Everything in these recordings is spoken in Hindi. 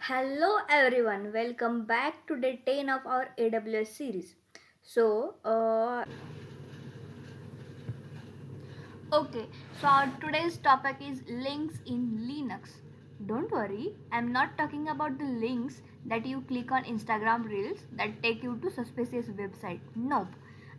Hello everyone, welcome back to day 10 of our AWS series. So, okay, so our today's topic is links in Linux. Don't worry, I'm not talking about the links that you click on Instagram reels that take you to suspicious website. Nope.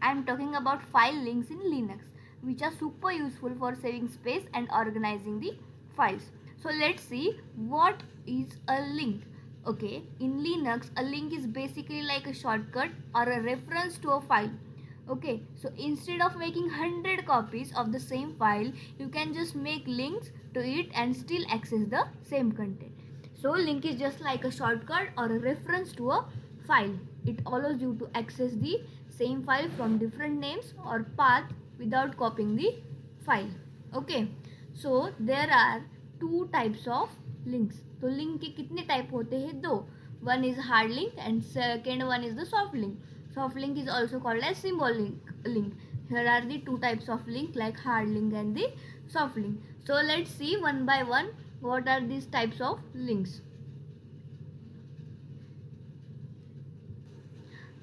I'm talking about file links in Linux, which are super useful for saving space and organizing the files. So let's see what is a link. Okay, in Linux, a link is basically like a shortcut or a reference to a file. Okay, so instead of making 100 copies of the same file, you can just make links to it and still access the same content. So link is just like a shortcut or a reference to a file. It allows you to access the same file from different names or path without copying the file. Okay, so there are two types of links. तो लिंक के कितने टाइप होते हैं? दो. One is hard link and second one is the soft link. Soft link is also called as symbolic link. Here are the two types of link, like hard link and the soft link. So let's see one by one what are these types of links.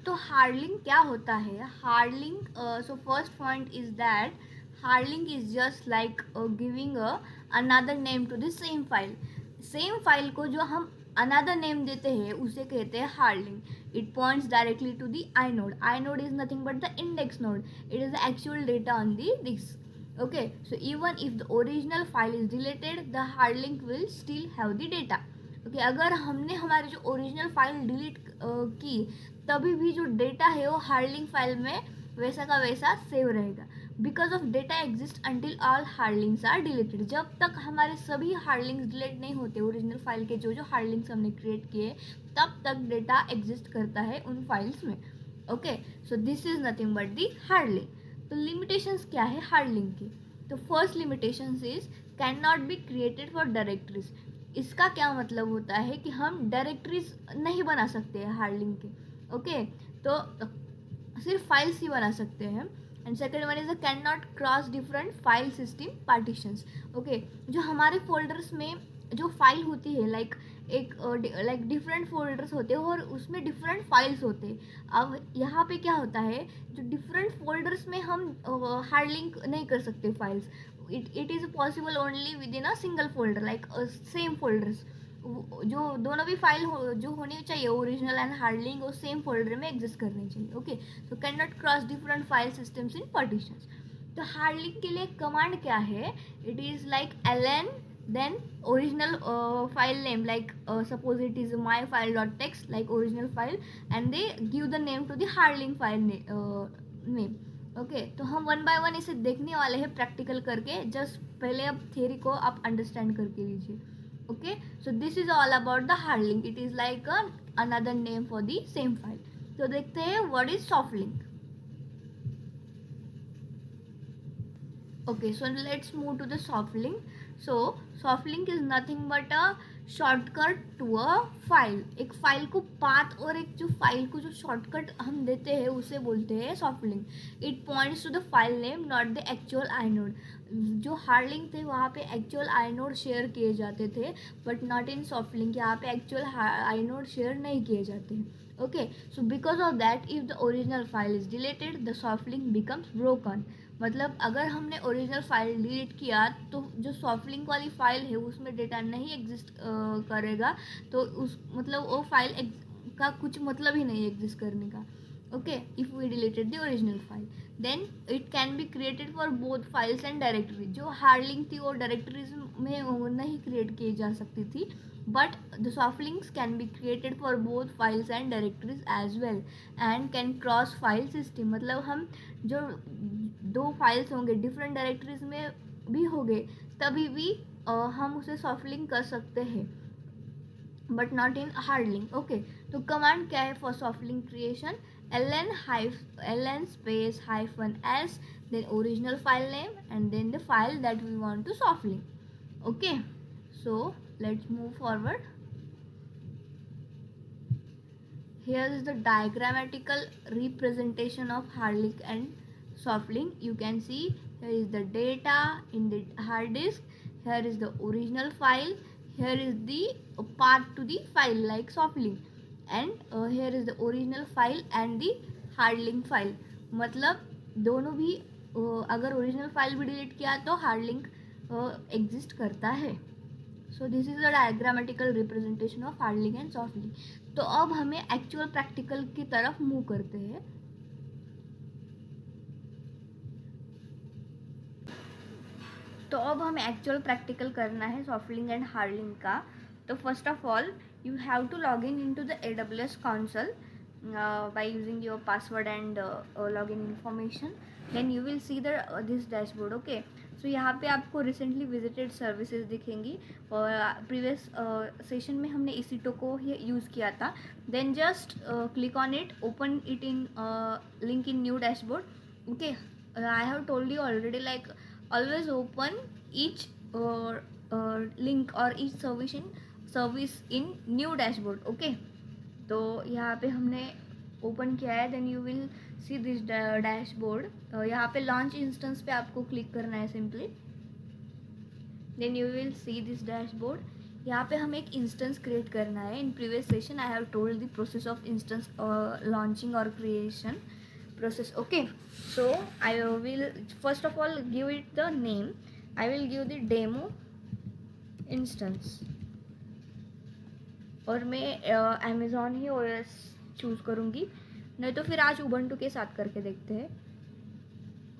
तो हार्ड लिंक क्या होता है? Hard link, so first point is that hard link is just like giving another name to the same file. Same file को जो हम अनदर नेम देते हैं उसे कहते हैं hard link. It points directly to the inode. Inode is nothing but the index node. It is the actual data on the disk. Okay, so even if the original file is deleted, the hard link will still have the data. Okay, अगर हमने हमारी जो ओरिजिनल फाइल डिलीट की, तभी भी जो डेटा है वो हार्ड लिंक फाइल में वैसा का वैसा सेव रहेगा. Because of data exist until all hard links are deleted. जब तक हमारे सभी हार्ड लिंक्स डिलीट नहीं होते, ओरिजिनल फाइल के जो जो हार्ड लिंक्स हमने क्रिएट किए, तब तक डेटा एग्जिस्ट करता है उन फाइल्स में. Okay, so this is nothing but the hard link. तो लिमिटेशंस क्या है हार्ड लिंक की? तो first limitations is can not be created for directories. इसका क्या मतलब होता है कि हम डायरेक्टरीज नहीं बना सकते हैं हार्ड लिंक के. ओके, तो सिर्फ फाइल्स ही बना सकते हैं. And second one is can not cross different file system partitions. Okay, जो हमारे फोल्डर्स में जो फाइल होती है, लाइक लाइक डिफरेंट फोल्डर्स होते हैं और उसमें डिफरेंट फाइल्स होते हैं. अब यहाँ पे क्या होता है, जो डिफरेंट फोल्डर्स में हम हार्ड लिंक नहीं कर सकते files. It is possible only with in a single folder, like same folders. जो दोनों भी फाइल जो होनी चाहिए, ओरिजिनल एंड हार्ड लिंक, वो सेम फोल्डर में एग्जिस्ट करनी चाहिए. Okay, so can not cross different file systems in partitions. तो हार्ड लिंक के लिए कमांड क्या है? It is like ln then original file name, like suppose it is my file.txt, like original file, and they give the name to the hard link file name. Okay, तो हम वन बाय वन इसे देखने वाले हैं प्रैक्टिकल करके. जस्ट पहले अब थियरी को आप अंडरस्टैंड करके लीजिए. Okay, so this is all about the hard link. It is like another name for the same file. तो देखते हैं what is soft link. Okay, so let's move to the soft link. So soft link is nothing but a shortcut to a file. एक फाइल को पाथ और एक जो फाइल को जो शॉर्टकट हम देते हैं उसे बोलते हैं soft link. It points to the file name, not the actual inode. जो हार्ड लिंक थे वहाँ पे एक्चुअल आई नोड शेयर किए जाते थे, but not in soft link. यहाँ पे एक्चुअल आई नोड शेयर नहीं किए जाते हैं. Okay, so because of that if the original file is deleted, the soft link becomes broken. मतलब अगर हमने ओरिजिनल फाइल डिलीट किया तो जो सॉफ्ट लिंक वाली फाइल है उसमें डेटा नहीं एग्जिस्ट करेगा. तो उस मतलब वो फाइल का कुछ मतलब ही नहीं एग्जिस्ट करने का. Okay, if we deleted the original file, then it can be created for both files and directory. जो हार्ड लिंक थी वो डायरेक्टरीज में नहीं क्रिएट की जा सकती थी, but the soft links can be created for both files and directories as well, and can cross file system. मतलब हम जो दो फाइल्स होंगे डिफरेंट डायरेक्टरीज में भी होंगे, तभी भी हम उसे सॉफ्ट लिंक कर सकते हैं, but not in hard link. Okay, तो कमांड क्या है for soft link creation? ln space -s, then original file name, and then the file that we want to soft link. Okay, so let's move forward. Here is the diagrammatical representation of hard link and soft link. You can see here is the data in the hard disk, here is the original file, here is the path to the file like soft link, and here is the original file and the hard link file. मतलब दोनों भी अगर ओरिजिनल फाइल भी डिलीट किया तो हार्ड लिंक एग्जिस्ट करता है. So this is the diagrammatical representation of hard link and soft link. तो अब हमें एक्चुअल प्रैक्टिकल की तरफ मूव करते हैं. तो अब हमें एक्चुअल प्रैक्टिकल करना है soft link and hard link का. तो first of all you have to log in into the AWS console by using your password and login information. Then you will see the this dashboard. Okay, so यहाँ पे आपको recently visited services दिखेंगी और previous सेशन में हमने EC2 को यूज़ किया था. Then just click on it, open it in link in new dashboard. Okay, I have told you already, like always open each link or each service in new dashboard. Okay, तो यहाँ पे हमने ओपन किया है. Then you will see this dashboard. यहाँ पे लॉन्च इंस्टेंस पे आपको क्लिक करना है simply. Then you will see this dashboard. यहाँ पे हमें एक इंस्टेंस क्रिएट करना है. In previous session I have told the process of instance launching और creation process. Okay, so I will first of all give it the name. I will give the demo instance. और मैं अमेज़ॉन ही OS चूज़ करूँगी, नहीं तो फिर आज उबंटू के साथ करके देखते हैं.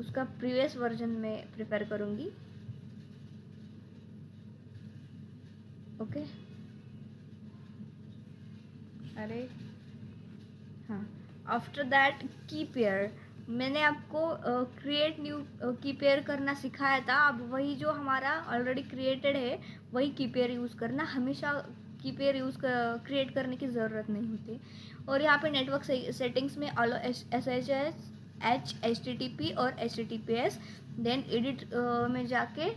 उसका प्रीवियस वर्जन में प्रिपेयर करूँगी. ओके, अरे हाँ. आफ्टर दैट की पेयर, मैंने आपको क्रिएट न्यू की पेयर करना सिखाया था. अब वही जो हमारा ऑलरेडी क्रिएटेड है वही की पेयर यूज़ करना. हमेशा की पेयर क्रिएट करने की ज़रूरत नहीं होती. और यहाँ पे नेटवर्क सेटिंग्स में अलो SSH HTTP और HTTPS. देन एडिट में जाके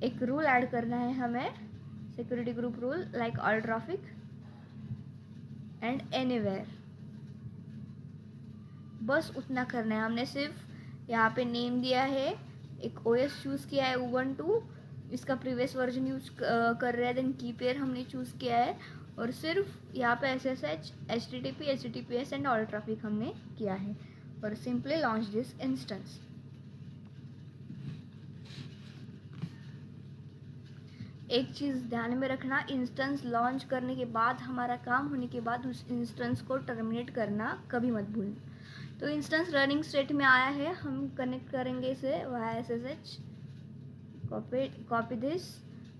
एक रूल ऐड करना है हमें, security group rule like all traffic and anywhere. बस उतना करना है. हमने सिर्फ यहाँ पे नेम दिया है, एक OS चूज़ किया है उबंटू, इसका प्रीवियस वर्जन यूज कर रहे हैं. देन की पेयर हमने चूज़ किया है और सिर्फ यहाँ पे SSH HTTP HTTPS and all traffic हमने किया है. और सिंपली लॉन्च दिस इंस्टेंस. एक चीज़ ध्यान में रखना, इंस्टेंस लॉन्च करने के बाद, हमारा काम होने के बाद उस इंस्टेंस को टर्मिनेट करना कभी मत भूलना. तो इंस्टेंस रनिंग स्टेट में आया है, हम कनेक्ट करेंगे इसे via SSH. Copy this,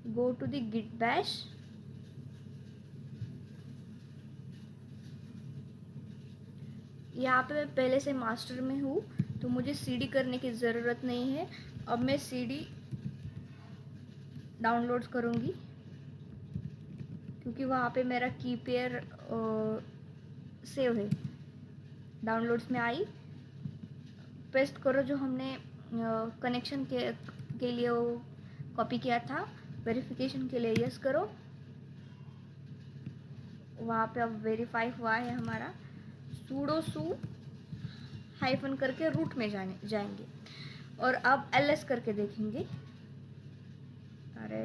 go to the git bash. यहाँ पे मैं पहले से मास्टर में हूँ तो मुझे CD करने की ज़रूरत नहीं है. अब मैं CD डाउनलोड करूँगी क्योंकि वहाँ पे मेरा की पेयर सेव है. डाउनलोड्स में आई, पेस्ट करो जो हमने कनेक्शन के लिए वो कॉपी किया था. वेरिफिकेशन के लिए यस करो. वहाँ पे अब वेरीफाई हुआ है हमारा. सूडो सू हाइफन करके रूट में जाएंगे और अब LS करके देखेंगे. अरे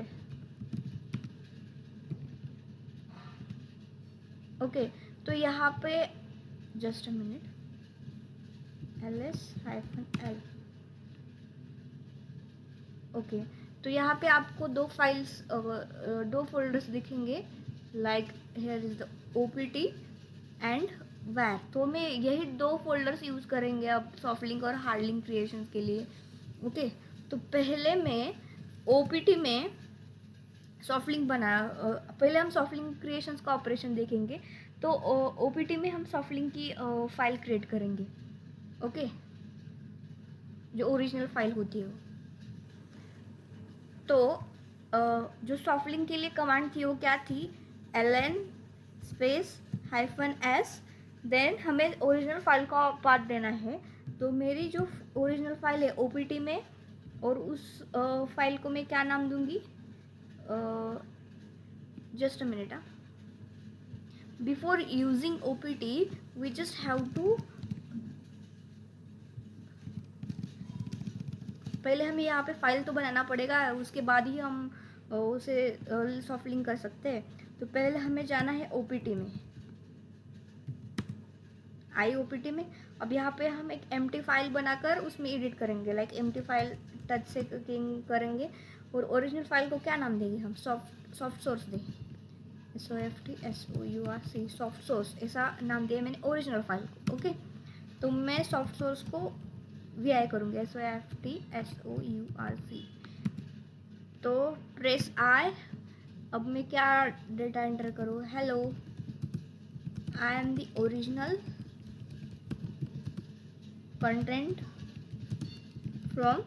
ओके, तो यहाँ पे just a minute, LS-L. Okay, तो यहाँ पे आपको दो फोल्डर्स दिखेंगे, like here is the OPT and WAR. तो मैं यही दो फोल्डर्स यूज़ करेंगे अब सॉफ्ट लिंक और हार्ड लिंक क्रिएशन के लिए. ओके, तो पहले मैं OPT में सॉफ्ट लिंक बनाया. पहले हम सॉफ्ट लिंक क्रिएशंस का ऑपरेशन देखेंगे. तो OPT में हम सॉफ्ट लिंक की फाइल क्रिएट करेंगे. ओके, जो ओरिजिनल फाइल होती है वो. तो जो सॉफ्ट लिंक के लिए कमांड थी वो क्या थी, ln स्पेस -s. देन हमें ओरिजिनल फाइल का पाथ देना है. तो मेरी जो ओरिजिनल फाइल है OPT में, और उस फाइल को मैं क्या नाम दूंगी, just a minute. Before using OPT we just have to, पहले हमें यहाँ पे फाइल तो बनाना पड़ेगा, उसके बाद ही हम उसे सॉफ्ट लिंक कर सकते हैं। तो पहले हमें जाना है ओपीटी में, ओपीटी में। अब यहाँ पे हम एक एम्प्टी फाइल बनाकर उसमें एडिट करेंगे, लाइक एम्प्टी फाइल टच से करेंगे। और ओरिजिनल फाइल को क्या नाम देंगे हम? सॉफ्ट सोर्स देंगे, SOFTSOURC, सॉफ्ट सोर्स, ऐसा नाम दिया मैंने ओरिजिनल फाइल को। ओके, तो मैं सॉफ्ट सोर्स को VI करूँगी, SOFTSOURC। तो प्रेस I। अब मैं क्या डेटा एंटर करूँ? Hello, I am the original content from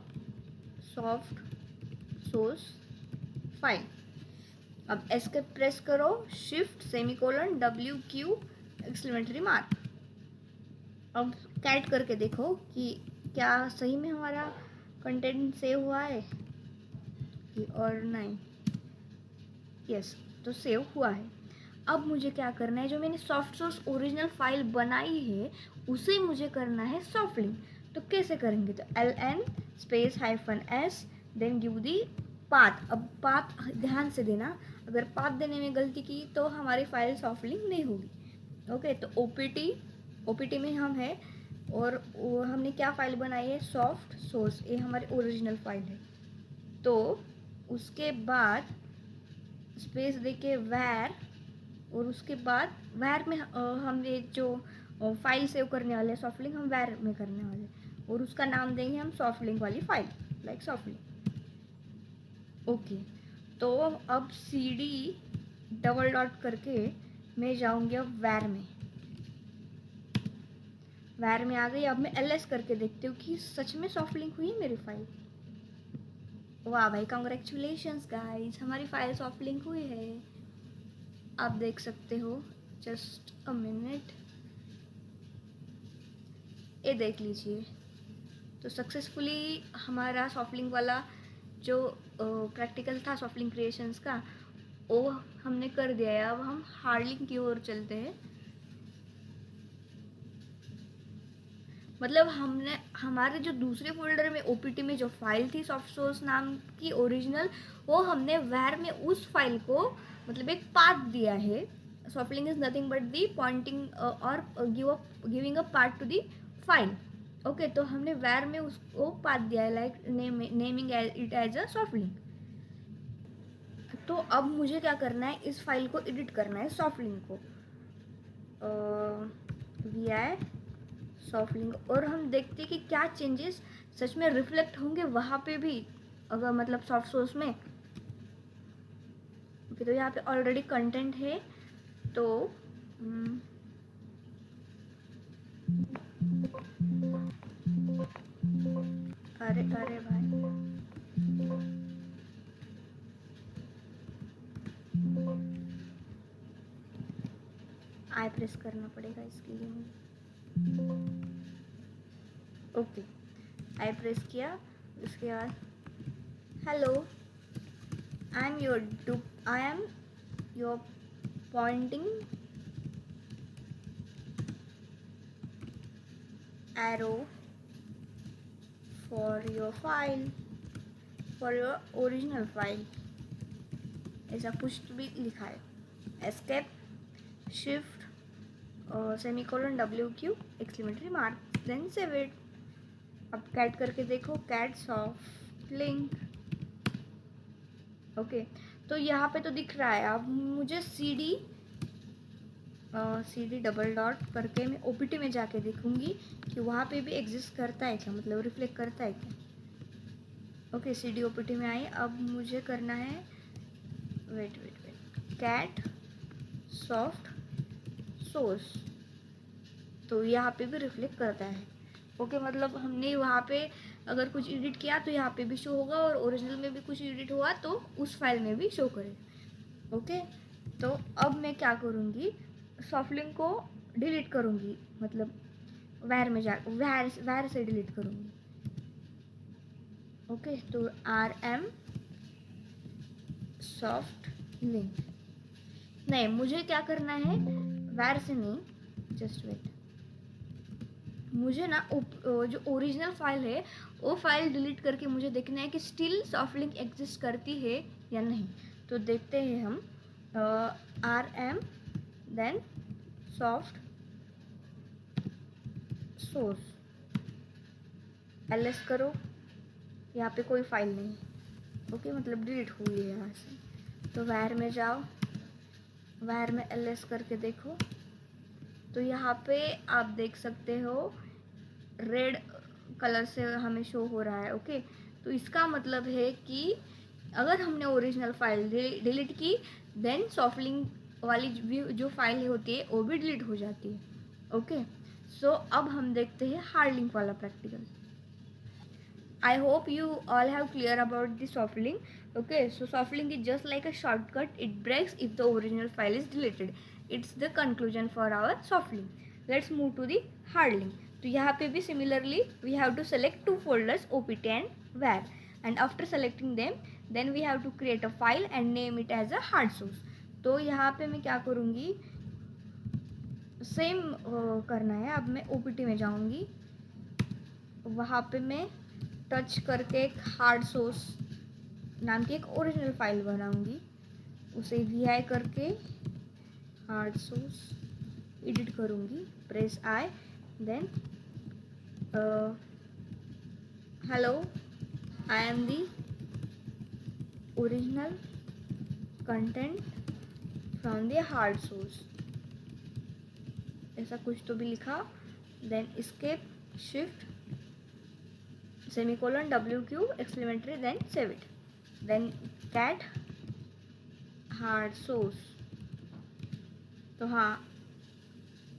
soft source file. अब एस्केप प्रेस करो, shift semicolon WQ exclamatory mark. अब कैट करके देखो कि क्या सही में हमारा कंटेंट सेव हुआ है कि और नहीं। यस, तो सेव हुआ है। अब मुझे क्या करना है, जो मैंने सॉफ्ट सोर्स ओरिजिनल फाइल बनाई है उसे मुझे करना है सॉफ्ट लिंक। तो कैसे करेंगे? तो LN space -S then give the path. अब पाथ ध्यान से देना, अगर पाथ देने में गलती की तो हमारी फाइल सॉफ्ट लिंक नहीं होगी। ओके, तो ओपीटी में हम है और हमने क्या फाइल बनाई है? सॉफ्ट सोर्स, ये हमारी ओरिजिनल फाइल है। तो उसके बाद स्पेस देके वैर, और उसके बाद वैर में हम ये जो फाइल सेव करने वाले हैं सॉफ्ट लिंक, हम वैर में करने वाले हैं और उसका नाम देंगे हम सॉफ्ट लिंक वाली file, like soft link. Okay, तो अब CD डबल डॉट करके मैं जाऊंगी अब वैर में। वैर में आ गई। अब मैं LS करके देखती हूँ कि सच में सॉफ्ट लिंक हुई है मेरी फाइल। वाह भाई, कॉन्ग्रेचुलेशंस गाइज, हमारी फाइल सॉफ्ट लिंक हुई है। आप देख सकते हो, जस्ट अ मिनट, ये देख लीजिए। तो सक्सेसफुली हमारा सॉफ्ट लिंक वाला जो प्रैक्टिकल था सॉफ्ट लिंक क्रिएशंस का, वो हमने कर दिया है। अब हम हार्ड लिंक की ओर चलते हैं। मतलब हमने हमारे जो दूसरे फोल्डर में OPT में जो फाइल थी सॉफ्ट सोर्स नाम की ओरिजिनल, वो हमने वैर में उस फाइल को मतलब एक पाथ दिया है। Soft link is nothing but the pointing और giving a part to the file. Okay, तो हमने वैर में उसको पाथ दिया है, like naming it as a soft link. तो अब मुझे क्या करना है, इस फाइल को एडिट करना है सॉफ्ट लिंक को, VI सॉफ्ट लिंक। और हम देखते हैं कि क्या चेंजेस सच में रिफ्लेक्ट होंगे वहाँ पे भी, अगर मतलब सॉफ्ट सोर्स में। ओके, तो यहाँ पे ऑलरेडी कंटेंट है। तो अरे अरे भाई, आई प्रेस करना पड़ेगा इसके लिए मुझे। ओके, आई प्रेस किया। उसके बाद hello, I am your pointing arrow for your file, for your original file, ऐसा कुछ भी लिखा है। Escape shift semicolon WQ exclamatory mark, then save it. अब कैट करके देखो, कैट सॉफ्ट लिंक। ओके, तो यहाँ पे तो दिख रहा है। अब मुझे CD डबल डॉट करके मैं OPT में जाके देखूंगी कि वहाँ पे भी एग्जिस्ट करता है क्या, मतलब रिफ्लेक्ट करता है क्या। ओके, CD OPT में आई। अब मुझे करना है, वेट, कैट सॉफ्ट सोर्स, तो यहाँ पे भी रिफ्लेक्ट करता है। ओके, मतलब हमने वहाँ पे अगर कुछ एडिट किया तो यहाँ पे भी शो होगा, और ओरिजिनल में भी कुछ एडिट हुआ तो उस फाइल में भी शो करेगा। ओके, तो अब मैं क्या करूँगी, सॉफ्ट लिंक को डिलीट करूँगी, मतलब वैर में जा वैर से डिलीट करूँगी। ओके, तो RM सॉफ्ट लिंक, नहीं मुझे क्या करना है, वैर से नहीं, जस्ट वेट, मुझे ना जो ओरिजिनल फाइल है वो फाइल डिलीट करके मुझे देखना है कि स्टिल सॉफ्ट लिंक एग्जिस्ट करती है या नहीं। तो देखते हैं हम rm then soft source ls करो, यहाँ पे कोई फाइल नहीं, ओके, मतलब डिलीट हुई है यहाँ से। तो वायर में जाओ, वायर में ls करके देखो, तो यहाँ पे आप देख सकते हो रेड कलर से हमें शो हो रहा है, ओके। तो इसका मतलब है कि अगर हमने ओरिजिनल फाइल डिलीट की देन सॉफ्ट लिंक वाली जो फाइल होती है वो भी डिलीट हो जाती है, ओके। सो अब हम देखते हैं हार्ड लिंक वाला practical. I hope you all have clear about the soft link. Okay, so soft link is just like a shortcut. It breaks if the original file is deleted. It's the conclusion for our soft link. Let's move to the hard link. तो यहाँ पे भी similarly we have to select two folders opt and var, and after selecting them then we have to create a file and name it as a hard source. तो यहाँ पे मैं क्या करूँगी, सेम करना है। अब मैं opt में जाऊँगी, वहाँ पे मैं टच करके एक हार्ड सोर्स नाम की एक ओरिजिनल फाइल बनाऊंगी, उसे vi करके हार्ड सोर्स एडिट करूंगी, press I, then hello I am the original content from the hard source, ऐसा कुछ तो भी लिखा, then escape shift semicolon wq exclamatory, then save it, then cat hard source। तो हाँ,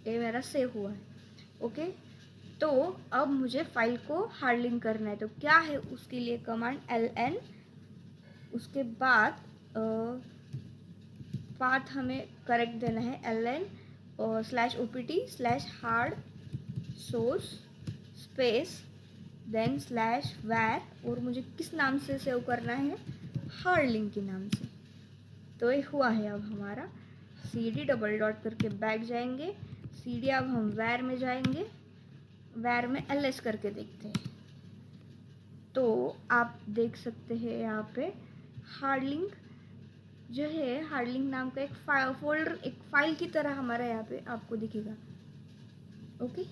ये मेरा सेव हुआ है, ओके। तो अब मुझे फाइल को हार्ड लिंक करना है, तो क्या है उसके लिए कमांड ln, उसके बाद पाथ हमें करेक्ट देना है ln और /opt/hard source space then /var, और मुझे किस नाम से सेव करना है, हार्ड लिंक के नाम से। तो ये हुआ है अब हमारा। cd डबल डॉट करके बैक जाएंगे, cd अब हम var में जाएंगे, var में ls करके देखते हैं। तो आप देख सकते हैं यहाँ पे हार्ड लिंक जो है, हार्ड लिंक नाम का एक फोल्डर, एक फाइल की तरह हमारा यहाँ पे आपको दिखेगा, ओके।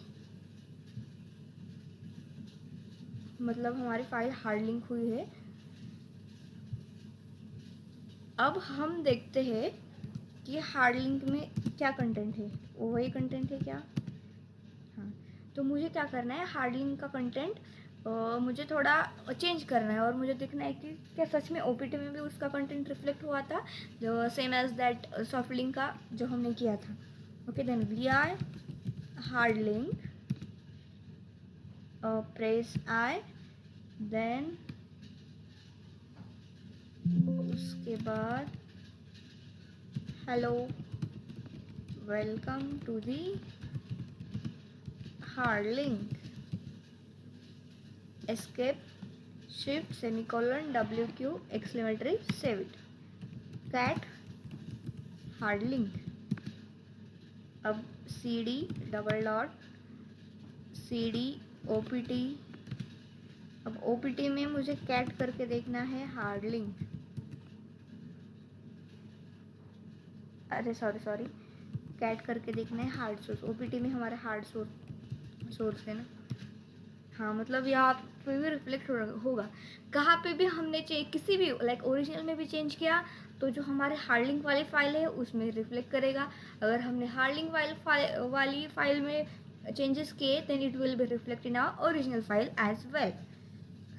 मतलब हमारी फाइल हार्ड लिंक हुई है। अब हम देखते हैं कि हार्ड लिंक में क्या कंटेंट है, वही कंटेंट है क्या, हाँ। तो मुझे क्या करना है, हार्ड लिंक का कंटेंट मुझे थोड़ा चेंज करना है, और मुझे देखना है कि क्या सच में ओपीटी में भी उसका कंटेंट रिफ्लेक्ट हुआ था, जो same as that soft link का जो हमने किया था, okay. Then we are hard link, press I, then उसके बाद hello welcome to the hard link, escape shift semicolon wq exclamatory, save it, cat hard link. अब cd double dot cd opt, अब opt में मुझे कैट करके देखना है हार्ड लिंक, अरे सॉरी कैट करके देखना है हार्ड सोर्स, ओपीटी में हमारा हार्ड सोर्स है ना, हाँ। मतलब यहाँ पे भी रिफ्लेक्ट होगा, कहाँ पे भी हमने किसी भी लाइक ओरिजिनल में भी चेंज किया तो जो हमारे हार्ड लिंक वाली फाइल है उसमें रिफ्लेक्ट करेगा। अगर हमने हार्ड लिंक वाली फाइल में चेंजेस किए then it will be reflect in our original file as well.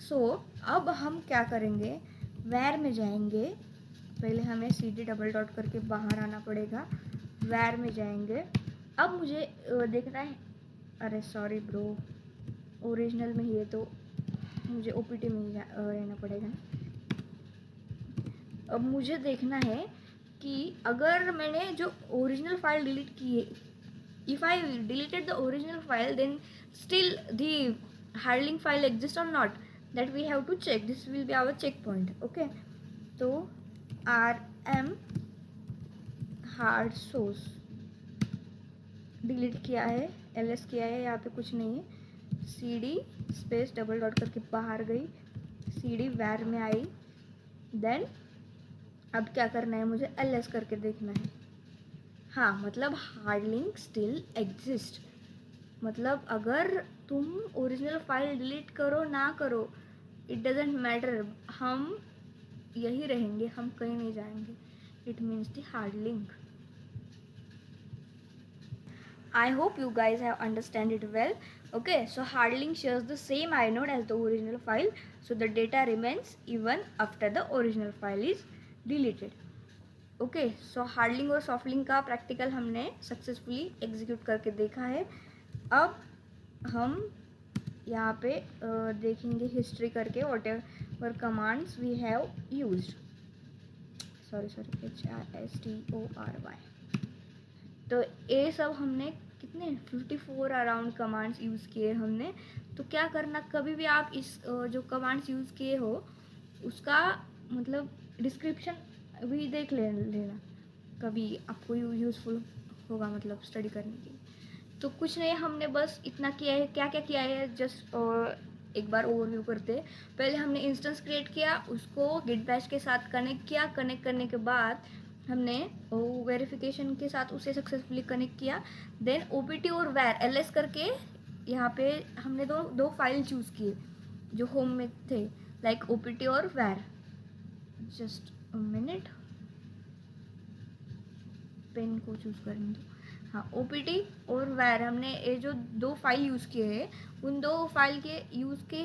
So अब हम क्या करेंगे, वैर में जाएंगे, पहले हमें cd डबल डॉट करके बाहर आना पड़ेगा, वैर में जाएंगे। अब मुझे देखना है, अरे सॉरी ब्रो, ओरिजिनल में ही है तो मुझे ओपीटी में ही रहना पड़ेगा। अब मुझे देखना है कि अगर मैंने जो ओरिजिनल फाइल डिलीट की है, if I deleted the original file then still the hard link file exist और not, that we have to check, this will be our check point, okay. तो rm हार्ड सोर्स डिलीट किया है, ls किया है, यहाँ पे कुछ नहीं है, cd स्पेस डबल डॉट करके बाहर गई, cd var में आई, देन अब क्या करना है, मुझे ls करके देखना है। हाँ, मतलब हार्ड लिंक स्टिल एग्जिस्ट। मतलब अगर तुम ओरिजिनल फाइल डिलीट करो ना करो, इट डजेंट मैटर, हम यही रहेंगे, हम कहीं नहीं जाएंगे। It means the hard link. I hope you guys have understand it well. Okay, so hard link shares the same inode as the original file, so the data remains even after the original file is deleted. Okay, so hard link और सॉफ्ट लिंक का प्रैक्टिकल हमने सक्सेसफुली एग्जीक्यूट करके देखा है। अब हम यहाँ पे देखेंगे हिस्ट्री करके whatever commands we have used. Sorry HRSTORY। तो ये सब हमने कितने 54 अराउंड कमांड्स यूज़ किए हमने। तो क्या करना, कभी भी आप इस जो कमांड्स यूज़ किए हो उसका मतलब डिस्क्रिप्शन भी देख लेना, कभी आपको यूज़फुल होगा मतलब स्टडी करने के लिए। तो कुछ नहीं, हमने बस इतना किया है। क्या क्या किया है जस्ट एक बार ओवरव्यू करते हैं। पहले हमने इंस्टेंस क्रिएट किया, उसको गिट बैश के साथ कनेक्ट किया। कनेक्ट करने के बाद हमने वेरिफिकेशन के साथ उसे सक्सेसफुली कनेक्ट किया। देन ओपीटी और वैर ls करके यहाँ पे हमने दो फाइल चूज़ किए जो होम में थे, लाइक ओपीटी और वैर। जस्ट अ मिनट, पेन को चूज़ करने दो। हाँ, ओपीटी और वैर हमने ये जो दो फाइल यूज़ किए हैं, उन दो फाइल के यूज़ के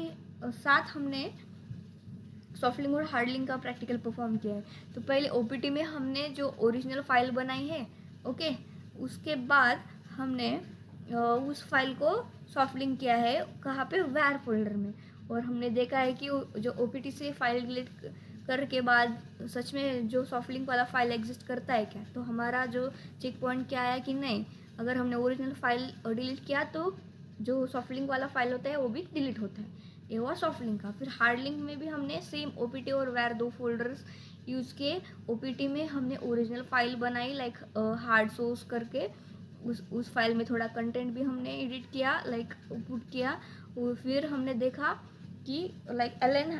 साथ हमने सॉफ्ट लिंक और हार्ड लिंक का प्रैक्टिकल परफॉर्म किया है। तो पहले ओपीटी में हमने जो ओरिजिनल फाइल बनाई है, ओके, उसके बाद हमने उस फाइल को सॉफ्ट लिंक किया है, कहाँ पे, वैर फोल्डर में। और हमने देखा है कि जो ओपीटी से फाइल डिलीट कर के बाद सच में जो सॉफ्ट लिंक वाला फाइल एग्जिस्ट करता है क्या। तो हमारा जो चेक पॉइंट क्या आया कि नहीं, अगर हमने ओरिजिनल फाइल डिलीट किया तो जो सॉफ्ट लिंक वाला फाइल होता है वो भी डिलीट होता है। ये हुआ सॉफ्ट लिंक का। फिर हार्ड लिंक में भी हमने सेम ओपीटी और वैर दो फोल्डर्स यूज़ किए। ओपीटी में हमने ओरिजिनल फाइल बनाई लाइक हार्ड सोर्स करके, उस फाइल में थोड़ा कंटेंट भी हमने एडिट किया, लाइक पुट किया। फिर हमने देखा कि लाइक ln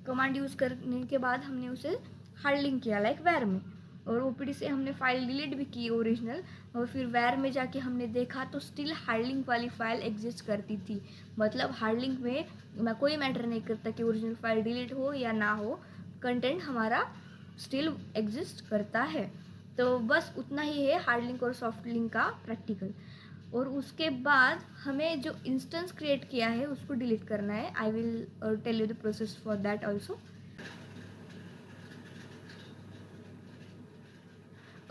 कमांड यूज़ करने के बाद हमने उसे हार्ड लिंक किया लाइक वैर में। और ओपीडी से हमने फाइल डिलीट भी की ओरिजिनल, और फिर वैर में जाके हमने देखा तो स्टिल हार्ड लिंक वाली फाइल एग्जिस्ट करती थी। मतलब हार्ड लिंक में कोई मैटर नहीं करता कि ओरिजिनल फाइल डिलीट हो या ना हो, कंटेंट हमारा स्टिल एग्जिस्ट करता है। तो बस उतना ही है हार्ड लिंक और सॉफ्ट लिंक का प्रैक्टिकल। और उसके बाद हमें जो इंस्टेंस क्रिएट किया है उसको डिलीट करना है। I will tell you the process for that also.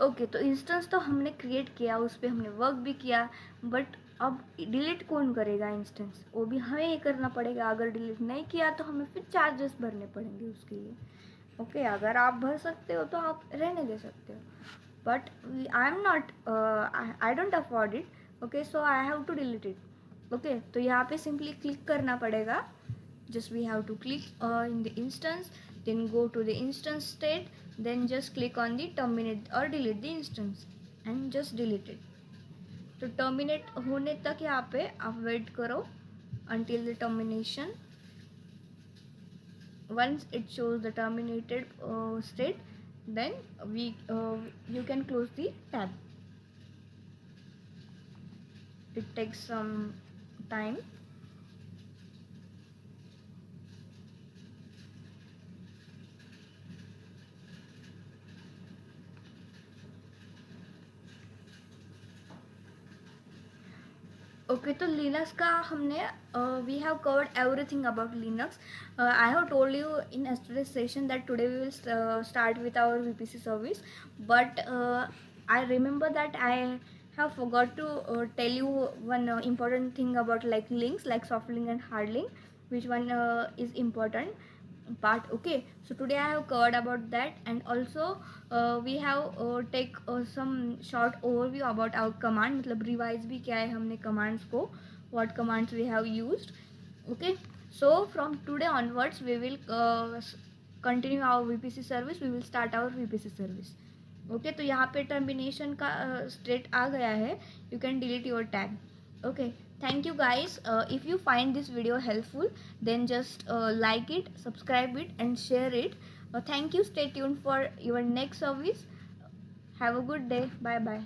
Okay, तो इंस्टेंस तो हमने क्रिएट किया, उस पर हमने वर्क भी किया, बट अब डिलीट कौन करेगा इंस्टेंस, वो भी हमें ही करना पड़ेगा। अगर डिलीट नहीं किया तो हमें फिर चार्जेस भरने पड़ेंगे उसके लिए। ओके, अगर आप भर सकते हो तो आप रहने दे सकते हो, but I am not, I don't afford it. Okay, so I have to delete it. Okay, तो यहाँ पे सिंपली क्लिक करना पड़ेगा। just we have to click in the instance, then go to the instance state, then just click on the terminate or delete the instance and just delete it. तो terminate होने तक यहाँ पे आप वेट करो until the termination. Once it shows the terminated state, then you can close the tab. It takes some time. Okay, तो लिनक्स का हमने we have covered everything about Linux. I have told you in yesterday's session that today we will start with our VPC service, but I remember that I have forgot to tell you one important thing about like links, like soft link and hard link, which one is important part. Okay, so today I have covered about that, and also we have take some short overview about our command, मतलब revise भी किया है हमने commands को, what commands we have used. Okay, so from today onwards we will continue our VPC service, we will start our VPC service. Okay, तो यहाँ पे टर्मिनेशन का स्टेट आ गया है, you can delete your tag. Okay, thank you guys. If you find this video helpful, then just like it, subscribe it and share it. Thank you. Stay tuned for your next service. Have a good day. Bye bye.